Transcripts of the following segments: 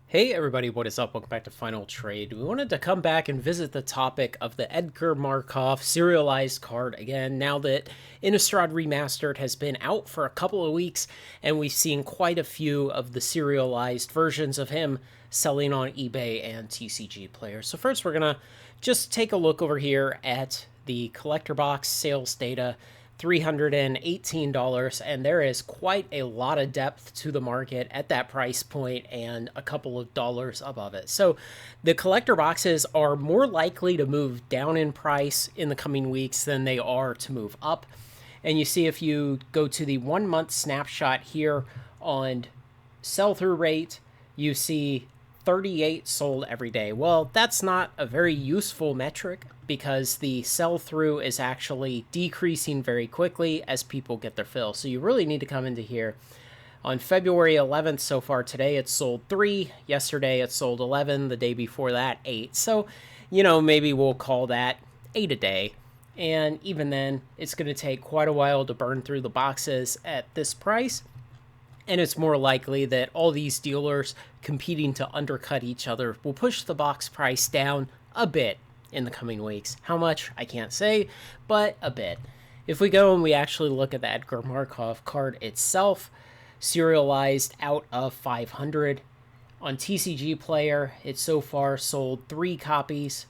Hey everybody, what is up? Welcome back to Final Trade. We wanted to come back and visit the topic of the Edgar Markov serialized card again, now that Innistrad Remastered has been out for a couple of weeks, and we've seen quite a few of the serialized versions of him selling on eBay and TCG Player. So first we're going to just take a look over here at the collector box sales data. $318, and there is quite a lot of depth to the market at that price point and a couple of dollars above it. So the collector boxes are more likely to move down in price in the coming weeks than they are to move up. And you see, if you go to the 1 month snapshot here on sell-through rate, you see 38 sold every day. Well, that's not a very useful metric because the sell-through is actually decreasing very quickly as people get their fill. So you really need to come into here. On February 11th, so far today, it sold 3. Yesterday, it sold 11. The day before that, 8. So, maybe we'll call that 8 a day. And even then, it's going to take quite a while to burn through the boxes at this price. And it's more likely that all these dealers competing to undercut each other will push the box price down a bit in the coming weeks. How much, I can't say, but a bit. If we go and we actually look at the Edgar Markov card itself, serialized out of 500. On TCG Player, it's so far sold 3 copies,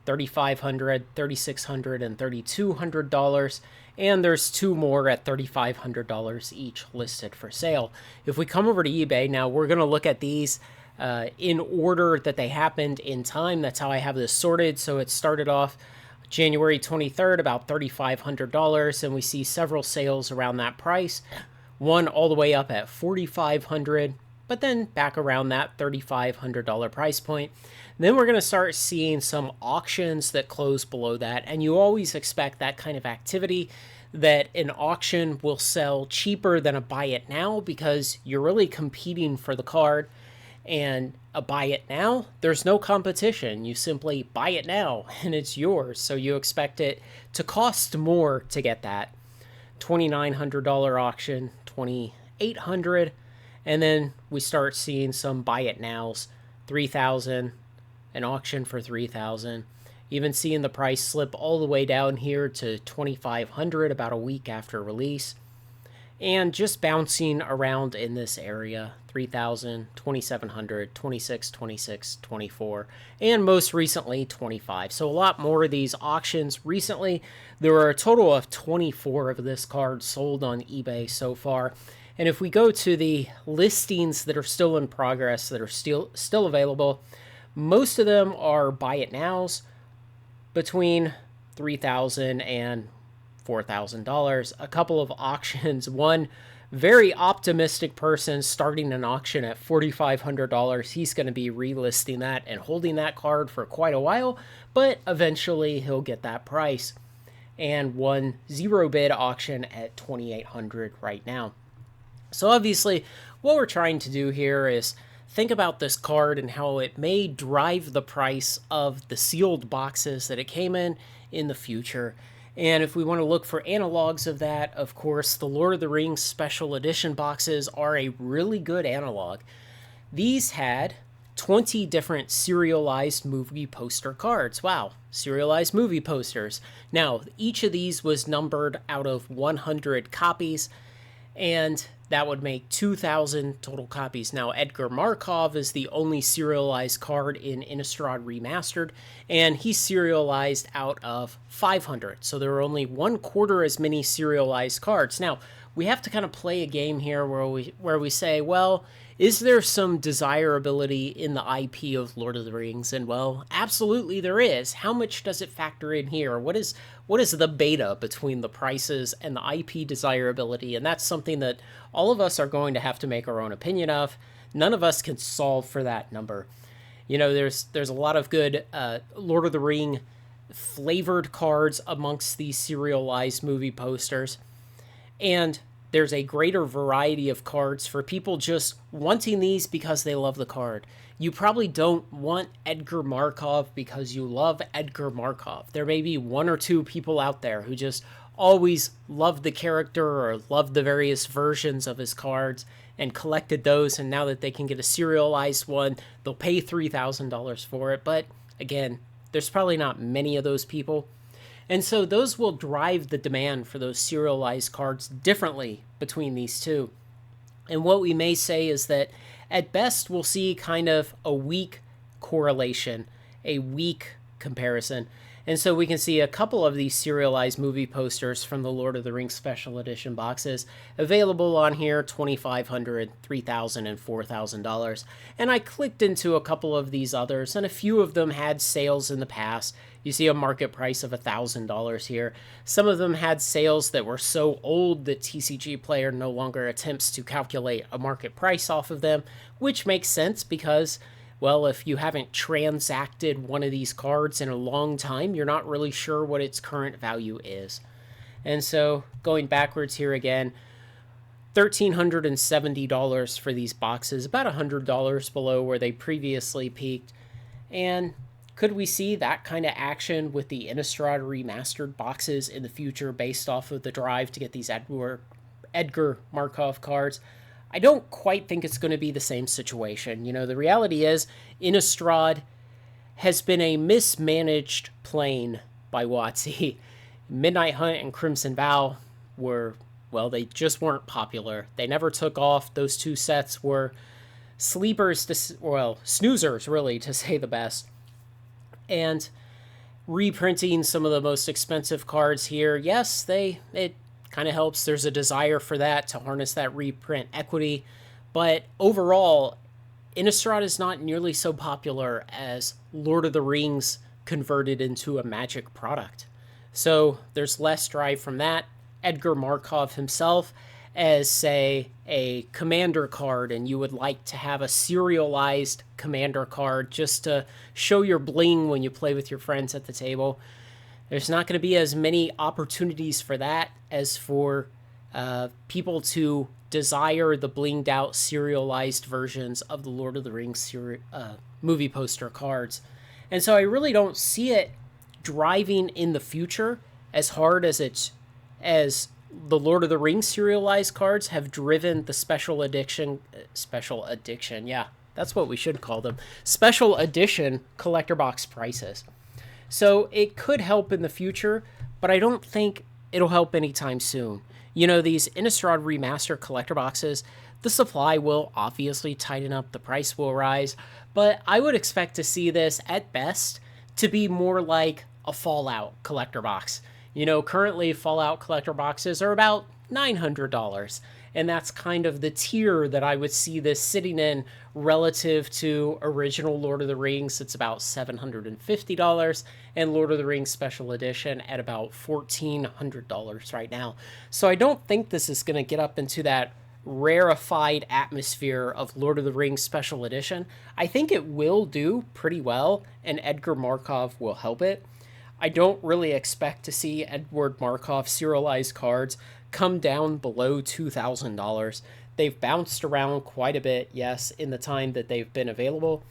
$3,500, $3,600, and $3,200. And there's 2 more at $3,500 each listed for sale. If we come over to eBay, now we're going to look at these in order that they happened in time. That's how I have this sorted. So it started off January 23rd, about $3,500, and we see several sales around that price. One all the way up at $4,500, but then back around that $3,500 price point. Then we're going to start seeing some auctions that close below that, and you always expect that kind of activity, that an auction will sell cheaper than a buy it now because you're really competing for the card. And a buy it now, there's no competition. You simply buy it now and it's yours. So you expect it to cost more to get that. $2,900 auction, $2,800, and then we start seeing some buy it nows, $3,000, an auction for $3,000. Even seeing the price slip all the way down here to $2,500 about a week after release. And just bouncing around in this area, 3,000, 2,700, 26, 26, 24, and most recently 25. So a lot more of these auctions recently. There were a total of 24 of this card sold on eBay so far. And if we go to the listings that are still in progress, that are still available, most of them are buy it nows between $3,000 and $4,000. A couple of auctions. One very optimistic person starting an auction at $4,500. He's going to be relisting that and holding that card for quite a while, but eventually he'll get that price. And one zero bid auction at $2,800 right now. So obviously, what we're trying to do here is think about this card and how it may drive the price of the sealed boxes that it came in the future. And if we want to look for analogs of that, of course, the Lord of the Rings Special Edition boxes are a really good analog. These had 20 different serialized movie poster cards. Wow, serialized movie posters. Now, each of these was numbered out of 100 copies, and that would make 2,000 total copies. Now, Edgar Markov is the only serialized card in Innistrad Remastered, and he's serialized out of 500. So there are only 1/4 as many serialized cards. Now, we have to kind of play a game here where we say, well, is there some desirability in the IP of Lord of the Rings? And well, absolutely there is. How much does it factor in here? What is the beta between the prices and the IP desirability? And that's something that all of us are going to have to make our own opinion of. None of us can solve for that number. There's a lot of good Lord of the Ring flavored cards amongst these serialized movie posters. And there's a greater variety of cards for people just wanting these because they love the card. You probably don't want Edgar Markov because you love Edgar Markov. There may be 1 or 2 people out there who just always love the character or love the various versions of his cards, and collected those, and now that they can get a serialized one, they'll pay $3,000 for it. But again, there's probably not many of those people. And so those will drive the demand for those serialized cards differently between these two. And what we may say is that at best we'll see kind of a weak correlation, a weak comparison. And so we can see a couple of these serialized movie posters from the Lord of the Rings Special Edition boxes available on here, $2,500, $3,000, and $4,000. And I clicked into a couple of these others, and a few of them had sales in the past. You see a market price of $1,000 here. Some of them had sales that were so old that TCG Player no longer attempts to calculate a market price off of them, which makes sense because, well, if you haven't transacted one of these cards in a long time, you're not really sure what its current value is. And so going backwards here again, $1,370 for these boxes, about $100 below where they previously peaked. And could we see that kind of action with the Innistrad remastered boxes in the future based off of the drive to get these Edgar Markov cards? I don't quite think it's going to be the same situation. You know, the reality is Innistrad has been a mismanaged plane by WotC. Midnight Hunt and Crimson Vow were, well, they just weren't popular. They never took off. Those two sets were sleepers, snoozers, really, to say the best. And reprinting some of the most expensive cards here, yes, it kind of helps. There's a desire for that to harness that reprint equity. But overall, Innistrad is not nearly so popular as Lord of the Rings converted into a Magic product. So there's less drive from that. Edgar Markov himself, as, say, a commander card, and you would like to have a serialized commander card just to show your bling when you play with your friends at the table. There's not going to be as many opportunities for that as for people to desire the blinged out serialized versions of the Lord of the Rings movie poster cards. And so I really don't see it driving in the future as hard as the Lord of the Rings serialized cards have driven the special edition, yeah, that's what we should call them, special edition collector box prices. So it could help in the future, but I don't think it'll help anytime soon. You know, these Innistrad Remaster collector boxes, the supply will obviously tighten up, the price will rise, but I would expect to see this, at best, to be more like a Fallout collector box. You know, currently Fallout collector boxes are about $900, and that's kind of the tier that I would see this sitting in relative to original Lord of the Rings. It's about $750, and Lord of the Rings Special Edition at about $1,400 right now. So I don't think this is going to get up into that rarefied atmosphere of Lord of the Rings Special Edition. I think it will do pretty well, and Edgar Markov will help it. I don't really expect to see Edgar Markov serialized cards come down below $2,000. They've bounced around quite a bit, yes, in the time that they've been available,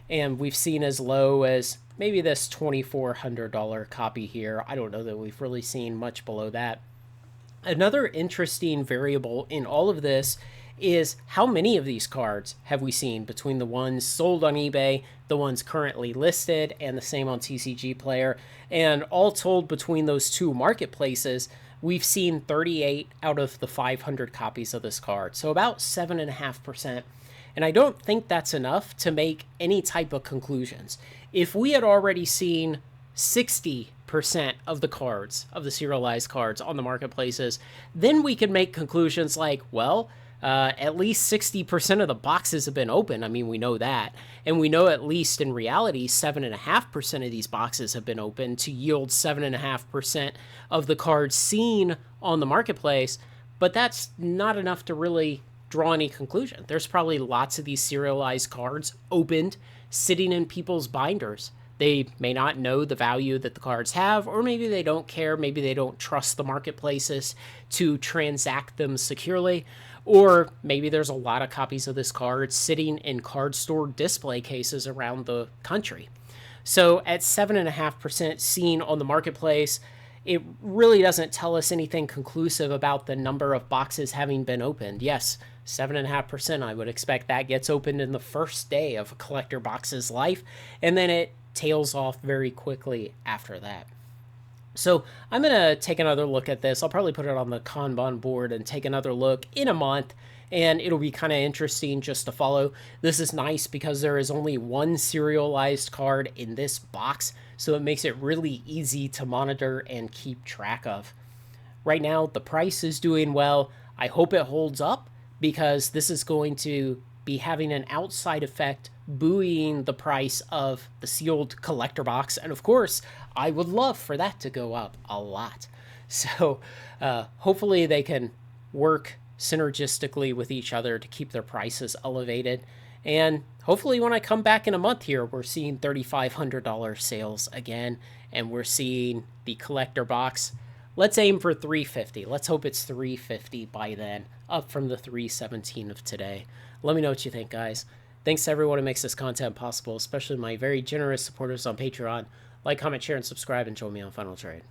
and we've seen as low as maybe this $2,400 copy here. I don't know that we've really seen much below that. Another interesting variable in all of this is how many of these cards have we seen between the ones sold on eBay, the ones currently listed, and the same on TCG Player. And all told, between those two marketplaces, we've seen 38 out of the 500 copies of this card. So about 7.5%. And I don't think that's enough to make any type of conclusions. If we had already seen 60% of the cards, of the serialized cards on the marketplaces, then we could make conclusions like, well, at least 60% of the boxes have been open. I mean, we know that. And we know at least in reality, 7.5% of these boxes have been open to yield 7.5% of the cards seen on the marketplace. But that's not enough to really draw any conclusion. There's probably lots of these serialized cards opened, sitting in people's binders. They may not know the value that the cards have, or maybe they don't care. Maybe they don't trust the marketplaces to transact them securely. Or maybe there's a lot of copies of this card sitting in card store display cases around the country. So at 7.5% seen on the marketplace, it really doesn't tell us anything conclusive about the number of boxes having been opened. Yes, 7.5%. I would expect that gets opened in the first day of a collector box's life, and then it tails off very quickly after that. So I'm going to take another look at this. I'll probably put it on the Kanban board and take another look in a month, and it'll be kind of interesting just to follow. This is nice because there is only one serialized card in this box, so it makes it really easy to monitor and keep track of. Right now, the price is doing well. I hope it holds up because this is going to be having an outside effect buoying the price of the sealed collector box. And of course, I would love for that to go up a lot. So hopefully they can work synergistically with each other to keep their prices elevated. And hopefully when I come back in a month here, we're seeing $3,500 sales again, and we're seeing the collector box. Let's aim for 350. Let's hope it's 350 by then, up from the 317 of today. Let me know what you think, guys. Thanks to everyone who makes this content possible, especially my very generous supporters on Patreon. Like, comment, share, and subscribe, and join me on Final Trade.